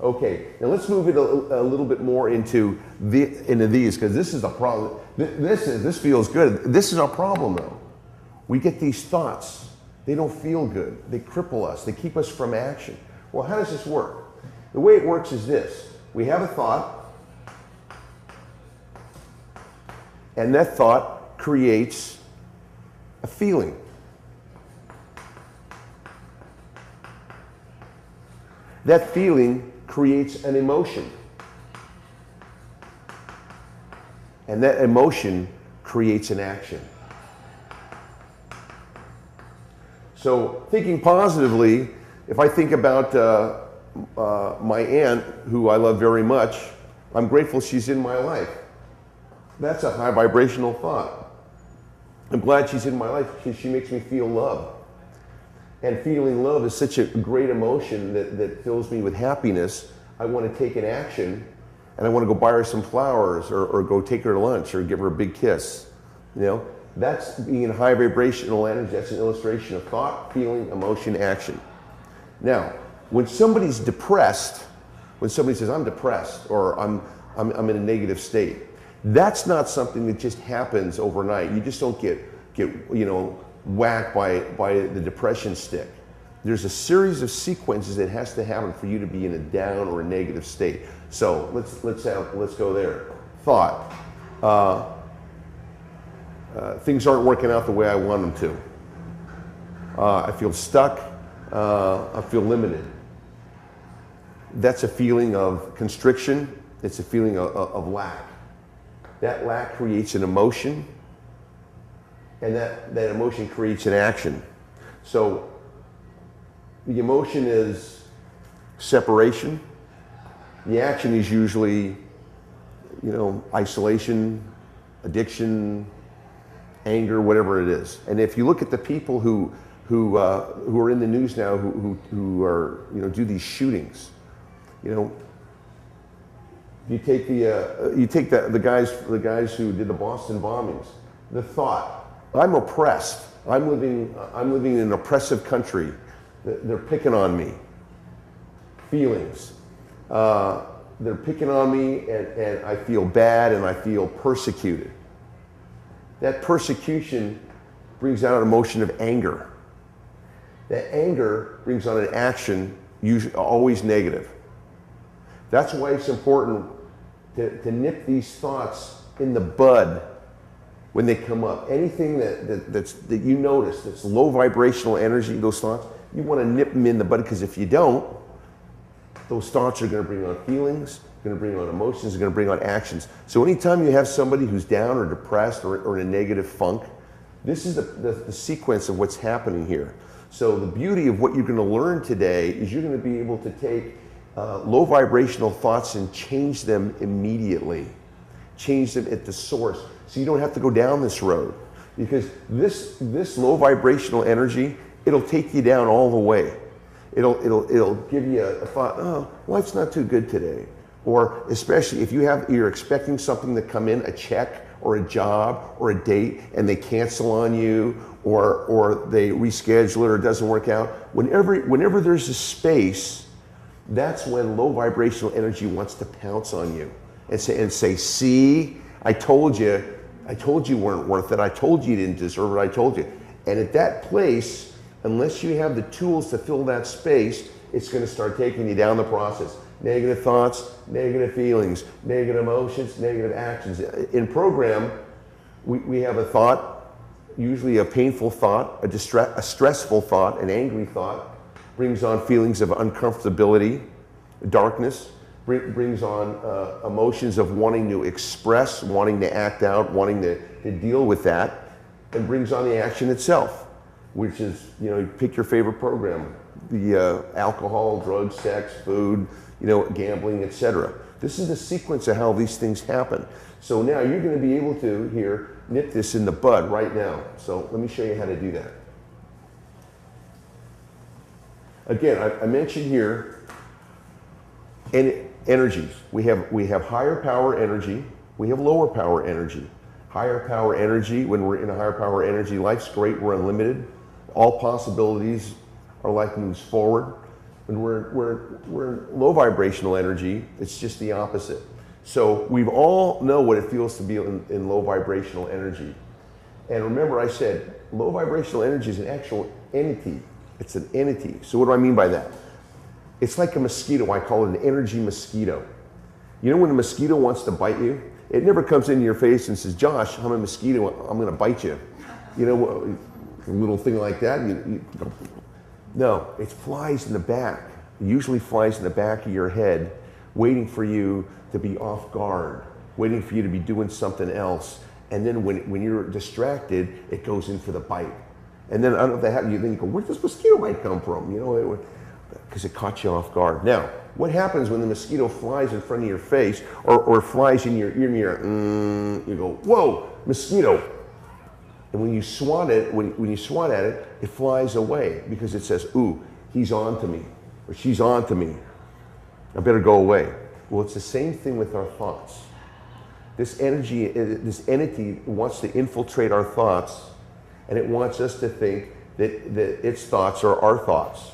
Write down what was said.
Okay, now let's move it a little bit more into these, because this is a problem. This feels good. This is our problem, though. We get these thoughts. They don't feel good. They cripple us. They keep us from action. Well, how does this work? The way it works is this. We have a thought, and that thought creates a feeling. That feeling creates an emotion. And that emotion creates an action. So thinking positively, if I think about my aunt, who I love very much, I'm grateful she's in my life. That's a high vibrational thought. I'm glad she's in my life because she makes me feel love. And feeling love is such a great emotion that fills me with happiness. I want to take an action, and I want to go buy her some flowers, or go take her to lunch, or give her a big kiss. You know, that's being in high vibrational energy. That's an illustration of thought, feeling, emotion, action. Now, when somebody's depressed, when somebody says, I'm depressed, or I'm in a negative state, that's not something that just happens overnight. You just don't get whacked by the depression stick. There's a series of sequences that has to happen for you to be in a down or a negative state. So let's go there. Thought. Things aren't working out the way I want them to. I feel stuck. I feel limited. That's a feeling of constriction. It's a feeling of lack. That lack creates an emotion, and that emotion creates an action. So the emotion is separation. The action is usually, isolation, addiction, anger, whatever it is. And if you look at the people who are in the news now, who are do these shootings, you take the guys who did the Boston bombings. The thought, I'm oppressed. I'm living in an oppressive country. They're picking on me. Feelings. They're picking on me, and I feel bad, and I feel persecuted. That persecution brings out an emotion of anger. That anger brings on an action, usually always negative. That's why it's important to nip these thoughts in the bud when they come up. Anything that you notice that's low vibrational energy, those thoughts, you want to nip them in the bud, because if you don't, those thoughts are going to bring on feelings, going to bring on emotions, going to bring on actions. So anytime you have somebody who's down or depressed or in a negative funk, this is the sequence of what's happening here. So the beauty of what you're going to learn today is you're going to be able to take low vibrational thoughts and change them immediately. Change them at the source. So you don't have to go down this road, because this low vibrational energy, it'll take you down all the way. It'll give you a thought, oh, life's not too good today. Or especially if you're expecting something to come in, a check or a job or a date, and they cancel on you, or they reschedule it, or it doesn't work out. Whenever there's a space, that's when low vibrational energy wants to pounce on you and say, see, I told you you weren't worth it. I told you didn't deserve it. I told you. And at that place, unless you have the tools to fill that space, it's going to start taking you down the process. Negative thoughts, negative feelings, negative emotions, negative actions. In program, we have a thought, usually a painful thought, a stressful thought, an angry thought, brings on feelings of uncomfortability, darkness, brings on emotions of wanting to express, wanting to act out, wanting to deal with that, and brings on the action itself, which is, you pick your favorite program, the alcohol, drugs, sex, food, gambling, etc. This is the sequence of how these things happen. So now you're going to be able to nip this in the bud right now. So let me show you how to do that. Again, I mentioned here energies. We have higher power energy. We have lower power energy. Higher power energy, when we're in a higher power energy, life's great. We're unlimited. All possibilities, our life moves forward. When we're in low vibrational energy, it's just the opposite. So we all know what it feels to be in low vibrational energy. And remember I said, low vibrational energy is an actual entity. It's an entity. So what do I mean by that? It's like a mosquito. I call it an energy mosquito. You know when a mosquito wants to bite you? It never comes into your face and says, Josh, I'm a mosquito, I'm going to bite you. You know, a little thing like that. No, it flies in the back. It usually flies in the back of your head, waiting for you to be off guard, waiting for you to be doing something else. And then when you're distracted, it goes in for the bite. And then I don't know if that happens, then you go, where did this mosquito bite come from? You know, because it caught you off guard. Now, what happens when the mosquito flies in front of your face or flies in your ear? You go, whoa, mosquito. And when you swat it, when you swat at it, it flies away because it says, ooh, he's on to me, or she's on to me. I better go away. Well, it's the same thing with our thoughts. This energy, this entity wants to infiltrate our thoughts, and it wants us to think that its thoughts are our thoughts.